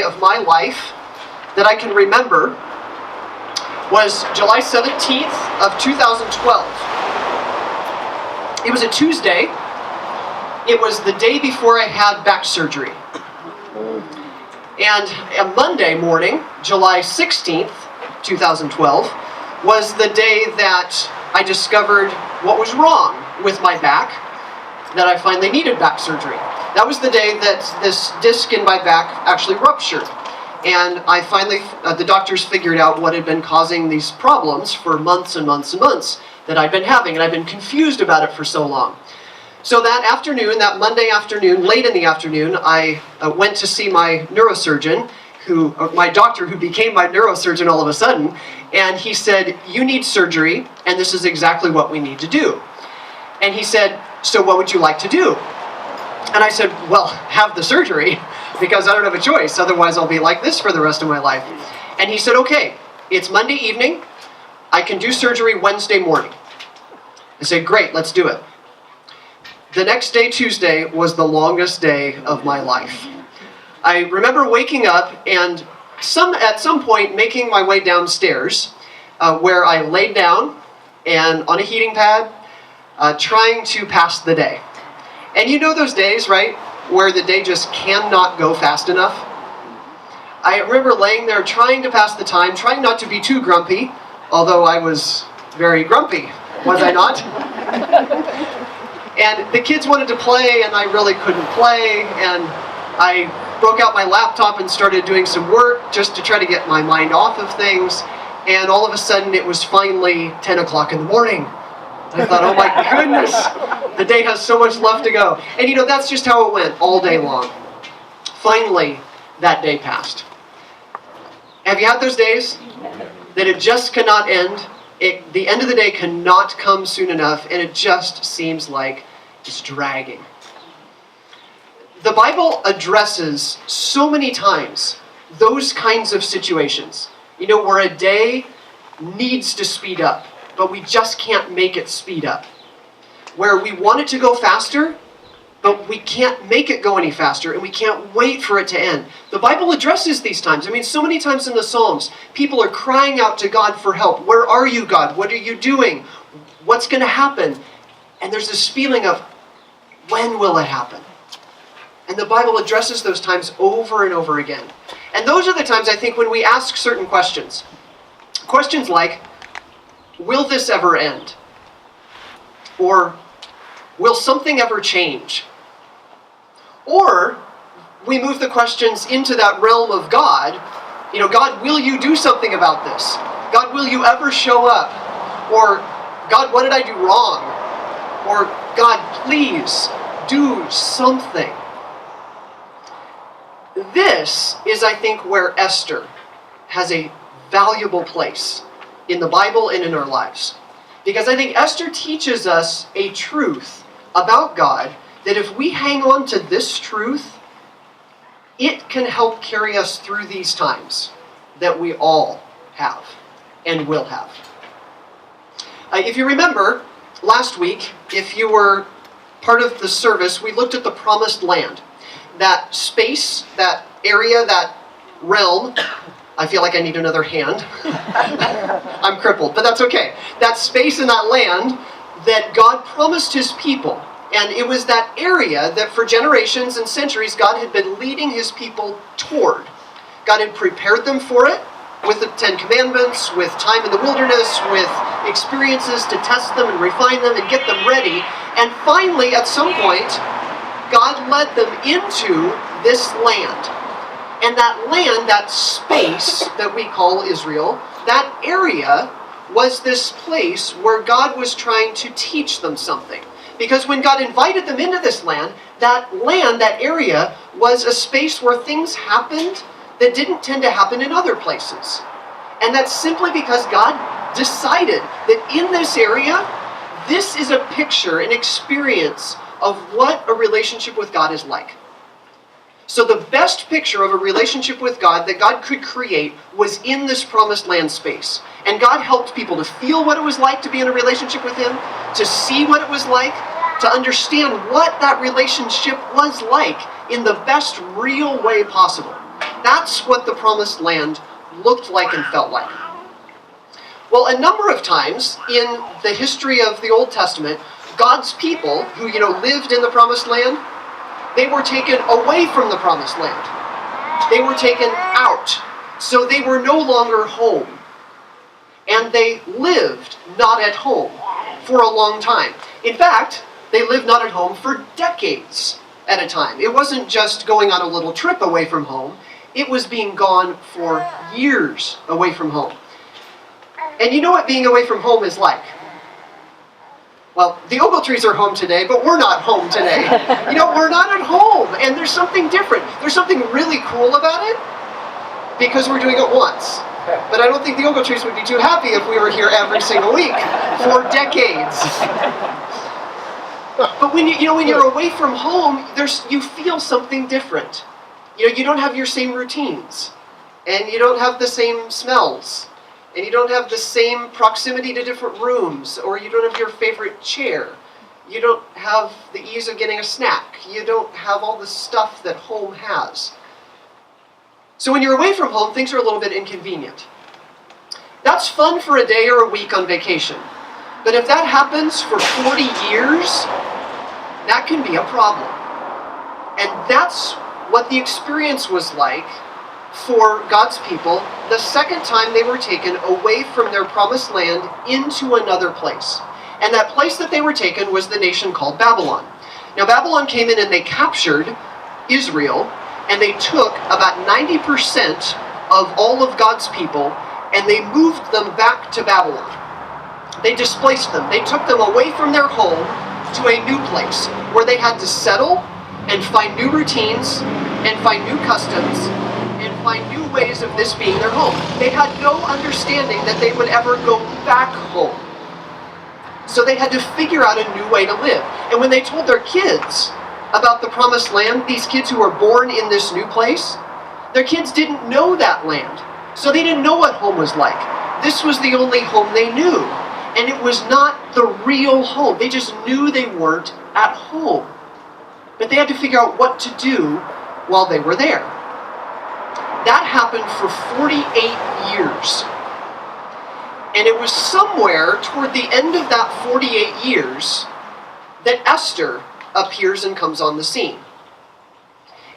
of my life that I can remember was July 17th of 2012. It was a Tuesday. It was the day before I had back surgery. And a Monday morning, July 16th, 2012, was the day that I discovered what was wrong with my back, that I finally needed back surgery. That was the day that this disc in my back actually ruptured. And I finally, the doctors figured out what had been causing these problems for months and months and months that I'd been having, and I'd been confused about it for so long. So that afternoon, that Monday afternoon, late in the afternoon, I went to see my neurosurgeon, my doctor who became my neurosurgeon all of a sudden, and he said, "You need surgery, and this is exactly what we need to do." And he said, "So what would you like to do?" And I said, "Well, have the surgery, because I don't have a choice, otherwise I'll be like this for the rest of my life." And he said, "Okay, it's Monday evening, I can do surgery Wednesday morning." I said, "Great, let's do it." The next day, Tuesday, was the longest day of my life. I remember waking up and at some point making my way downstairs, where I laid down and on a heating pad, trying to pass the day. And you know those days, right, where the day just cannot go fast enough? I remember laying there trying to pass the time, trying not to be too grumpy, although I was very grumpy, was I not? And the kids wanted to play, and I really couldn't play, and I broke out my laptop and started doing some work just to try to get my mind off of things, and all of a sudden it was finally 10 o'clock in the morning. I thought, oh my goodness, the day has so much left to go. And you know, that's just how it went all day long. Finally, that day passed. Have you had those days that it just cannot end? The end of the day cannot come soon enough, and it just seems like it's dragging. The Bible addresses so many times those kinds of situations, you know, where a day needs to speed up, but we just can't make it speed up. Where we want it to go faster, but we can't make it go any faster, and we can't wait for it to end. The Bible addresses these times. I mean, so many times in the Psalms, people are crying out to God for help. Where are you, God? What are you doing? What's going to happen? And there's this feeling of, when will it happen? And the Bible addresses those times over and over again. And those are the times, I think, when we ask certain questions. Questions like, will this ever end? Or, will something ever change? Or, we move the questions into that realm of God. You know, God, will you do something about this? God, will you ever show up? Or, God, what did I do wrong? Or, God, please do something. This is, I think, where Esther has a valuable place in the Bible and in our lives. Because I think Esther teaches us a truth about God, that if we hang on to this truth, it can help carry us through these times that we all have and will have. If you remember, last week, if you were part of the service, we looked at the promised land. That space, that area, that realm. I feel like I need another hand. I'm crippled, but that's okay. That space in that land that God promised His people. And it was that area that for generations and centuries God had been leading His people toward. God had prepared them for it with the 10 Commandments, with time in the wilderness, with experiences to test them and refine them and get them ready. And finally, at some point, God led them into this land. And that land, that space that we call Israel, that area was this place where God was trying to teach them something. Because when God invited them into this land, that area, was a space where things happened that didn't tend to happen in other places. And that's simply because God decided that in this area, this is a picture, an experience of what a relationship with God is like. So the best picture of a relationship with God that God could create was in this promised land space. And God helped people to feel what it was like to be in a relationship with Him, to see what it was like, to understand what that relationship was like in the best real way possible. That's what the promised land looked like and felt like. Well, a number of times in the history of the Old Testament, God's people who, lived in the promised land, they were taken away from the promised land. They were taken out. So they were no longer home. And they lived not at home for a long time. In fact, they lived not at home for decades at a time. It wasn't just going on a little trip away from home. It was being gone for years away from home. And you know what being away from home is like? Well, the Ogletrees are home today, but we're not home today. We're not at home, and there's something different. There's something really cool about it, because we're doing it once. But I don't think the Ogletrees would be too happy if we were here every single week for decades. But when you're away from home, you feel something different. You don't have your same routines, and you don't have the same smells, and you don't have the same proximity to different rooms, or you don't have your favorite chair. You don't have the ease of getting a snack. You don't have all the stuff that home has. So when you're away from home, things are a little bit inconvenient. That's fun for a day or a week on vacation. But if that happens for 40 years, that can be a problem. And that's what the experience was like for God's people the second time they were taken away from their promised land into another place. And that place that they were taken was the nation called Babylon. Now Babylon came in and they captured Israel, and they took about 90% of all of God's people, and they moved them back to Babylon. They displaced them. They took them away from their home to a new place where they had to settle and find new routines and find new customs and find new ways of this being their home. They had no understanding that they would ever go back home. So they had to figure out a new way to live. And when they told their kids about the promised land, these kids who were born in this new place, their kids didn't know that land. So they didn't know what home was like. This was the only home they knew. And it was not the real home. They just knew they weren't at home. But they had to figure out what to do while they were there. That happened for 48 years. And it was somewhere toward the end of that 48 years that Esther appears and comes on the scene.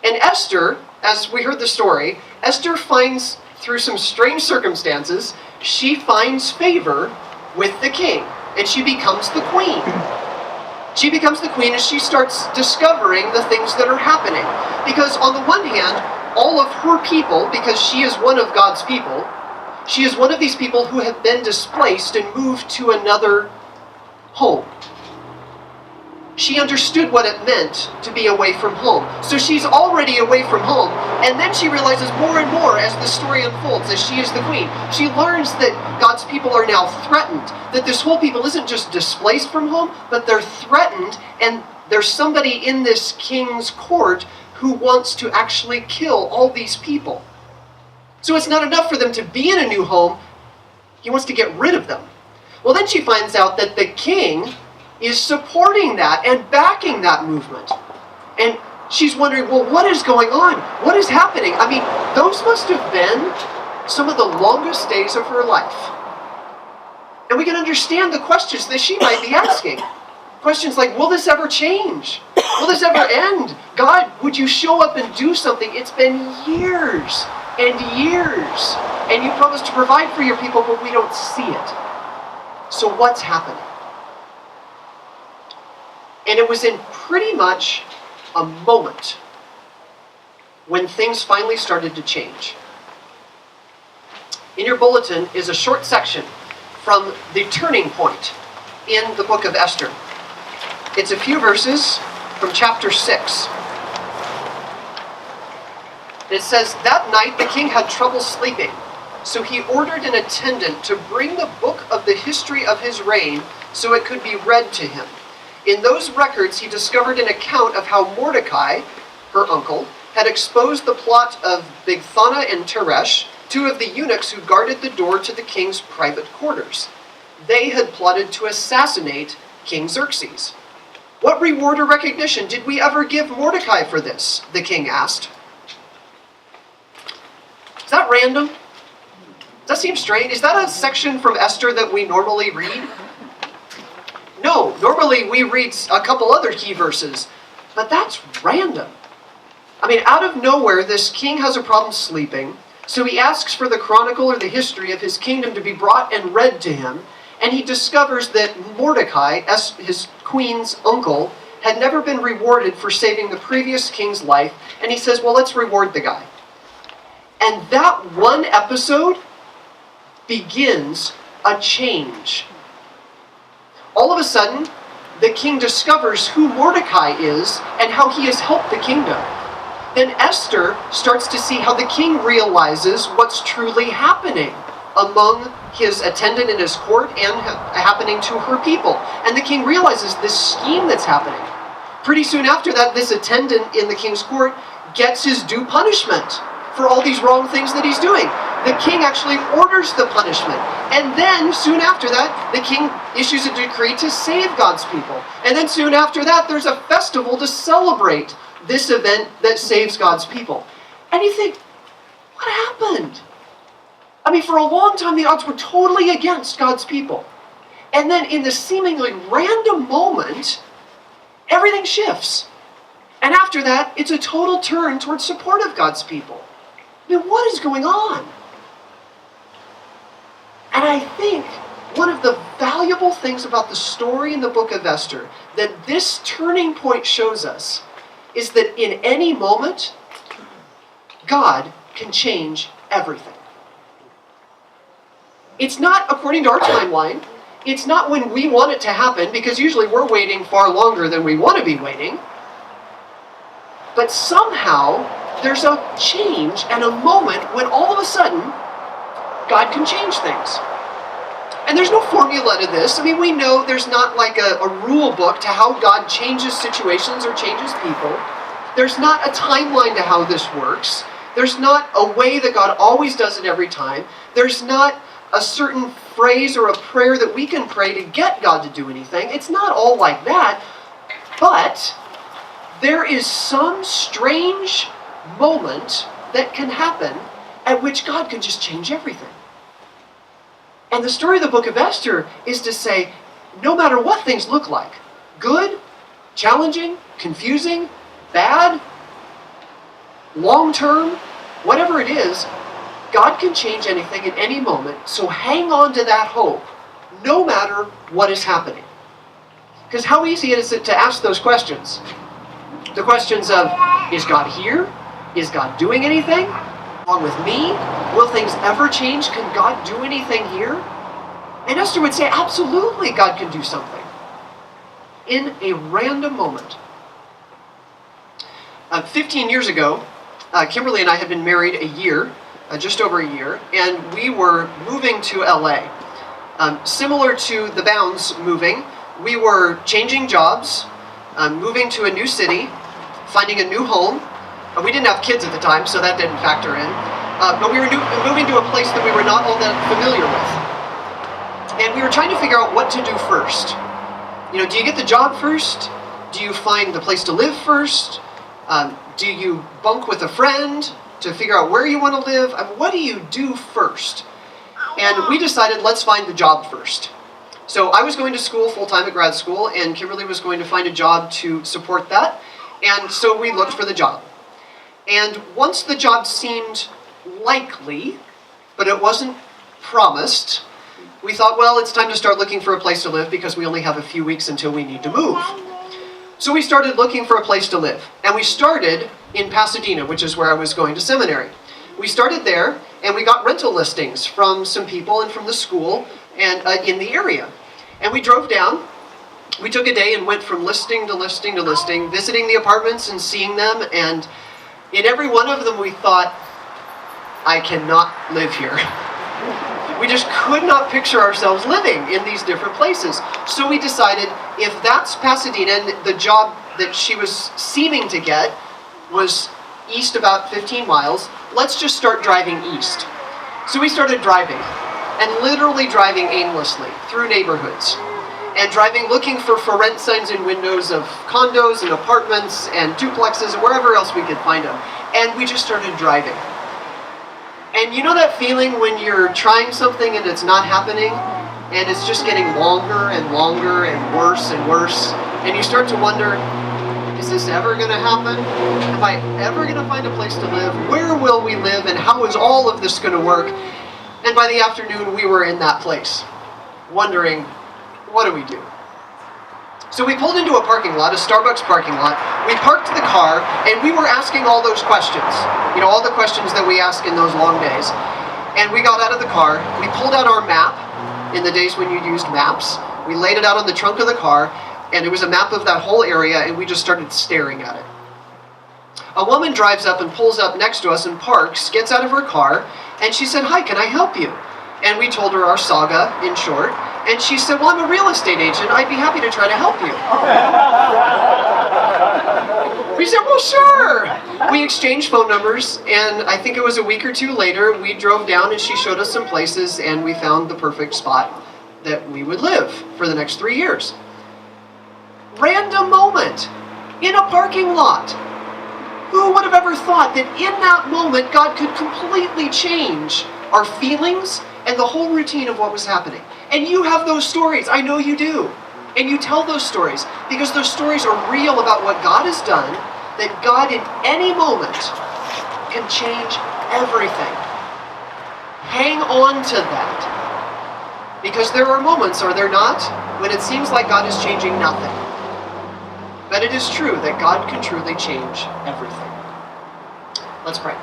And Esther, as we heard the story, Esther finds, through some strange circumstances, she finds favor with the king, and she becomes the queen. She becomes the queen as she starts discovering the things that are happening. Because on the one hand, all of her people, because she is one of God's people, she is one of these people who have been displaced and moved to another home. She understood what it meant to be away from home. So she's already away from home, and then she realizes more and more as the story unfolds, as she is the queen. She learns that God's people are now threatened, that this whole people isn't just displaced from home, but they're threatened, and there's somebody in this king's court who wants to actually kill all these people. So it's not enough for them to be in a new home, he wants to get rid of them. Well, then she finds out that the king is supporting that and backing that movement. And she's wondering, well, what is going on? What is happening? I mean, those must have been some of the longest days of her life. And we can understand the questions that she might be asking. Questions like, will this ever change? Will this ever end? God, would you show up and do something? It's been years and years, and you promised to provide for your people, but we don't see it. So what's happening? And it was in pretty much a moment when things finally started to change. In your bulletin is a short section from the turning point in the book of Esther. It's a few verses from chapter 6. It says, that night the king had trouble sleeping, so he ordered an attendant to bring the book of the history of his reign so it could be read to him. In those records, he discovered an account of how Mordecai, her uncle, had exposed the plot of Bigthana and Teresh, two of the eunuchs who guarded the door to the king's private quarters. They had plotted to assassinate King Xerxes. What reward or recognition did we ever give Mordecai for this? The king asked. random? Does that seem strange? Is that a section from Esther that we normally read? No, normally we read a couple other key verses, but that's random. I mean, out of nowhere, this king has a problem sleeping, so he asks for the chronicle or the history of his kingdom to be brought and read to him, and he discovers that Mordecai, his queen's uncle, had never been rewarded for saving the previous king's life, and he says, well, let's reward the guy. And that one episode begins a change. All of a sudden, the king discovers who Mordecai is and how he has helped the kingdom. Then Esther starts to see how the king realizes what's truly happening among his attendant in his court and happening to her people. And the king realizes this scheme that's happening. Pretty soon after that, this attendant in the king's court gets his due punishment for all these wrong things that he's doing. The king actually orders the punishment. And then, soon after that, the king issues a decree to save God's people. And then soon after that, there's a festival to celebrate this event that saves God's people. And you think, what happened? I mean, for a long time, the odds were totally against God's people. And then in this seemingly random moment, everything shifts. And after that, it's a total turn towards support of God's people. I mean, what is going on? And I think one of the valuable things about the story in the book of Esther that this turning point shows us is that in any moment, God can change everything. It's not according to our timeline. It's not when we want it to happen, because usually we're waiting far longer than we want to be waiting. But somehow, there's a change and a moment when all of a sudden, God can change things. And there's no formula to this. I mean, we know there's not like a rule book to how God changes situations or changes people. There's not a timeline to how this works. There's not a way that God always does it every time. There's not a certain phrase or a prayer that we can pray to get God to do anything. It's not all like that. But there is some strange moment that can happen at which God can just change everything. And the story of the book of Esther is to say, no matter what things look like, good, challenging, confusing, bad, long-term, whatever it is, God can change anything at any moment. So hang on to that hope, no matter what is happening. Because how easy is it to ask those questions? The questions of, is God here? Is God doing anything? Along with me? Will things ever change? Can God do anything here? And Esther would say, absolutely, God can do something. In a random moment. 15 years ago, Kimberly and I had been married a year, just over a year, and we were moving to LA. Similar to the Bounds moving, we were changing jobs, moving to a new city, finding a new home. We didn't have kids at the time, so that didn't factor in. But we were moving to a place that we were not all that familiar with. And we were trying to figure out what to do first. You know, do you get the job first? Do you find the place to live first? Do you bunk with a friend to figure out where you want to live? I mean, what do you do first? And we decided, let's find the job first. So I was going to school full-time at grad school, and Kimberly was going to find a job to support that. And so we looked for the job. And once the job seemed likely, but it wasn't promised, we thought, well, it's time to start looking for a place to live because we only have a few weeks until we need to move. So we started looking for a place to live. And we started in Pasadena, which is where I was going to seminary. We started there, and we got rental listings from some people and from the school and in the area. And we drove down. We took a day and went from listing to listing to listing, visiting the apartments and seeing them. And in every one of them, we thought, I cannot live here. We just could not picture ourselves living in these different places. So we decided, if that's Pasadena, and the job that she was seeming to get was east about 15 miles, let's just start driving east. So we started driving, and literally driving aimlessly through neighborhoods, and driving looking for rent signs in windows of condos and apartments and duplexes and wherever else we could find them. And we just started driving. And you know that feeling when you're trying something and it's not happening, and it's just getting longer and longer and worse, and you start to wonder, is this ever going to happen? Am I ever going to find a place to live? Where will we live, and how is all of this going to work? And by the afternoon, we were in that place, wondering, what do we do? So we pulled into a parking lot, a Starbucks parking lot. We parked the car, and we were asking all those questions. You know, all the questions that we ask in those long days. And we got out of the car. We pulled out our map in the days when you used maps. We laid it out on the trunk of the car, and it was a map of that whole area, and we just started staring at it. A woman drives up and pulls up next to us and parks, gets out of her car, and she said, "Hi, can I help you?" And we told her our saga, in short, and she said, "Well, I'm a real estate agent. I'd be happy to try to help you." We said, "Well, sure." We exchanged phone numbers, and I think it was a week or two later, we drove down and she showed us some places, and we found the perfect spot that we would live for the next 3 years. Random moment in a parking lot. Who would have ever thought that in that moment God could completely change our feelings and the whole routine of what was happening? And you have those stories. I know you do. And you tell those stories because those stories are real about what God has done, that God in any moment can change everything. Hang on to that. Because there are moments, are there not, when it seems like God is changing nothing. But it is true that God can truly change everything. Let's pray.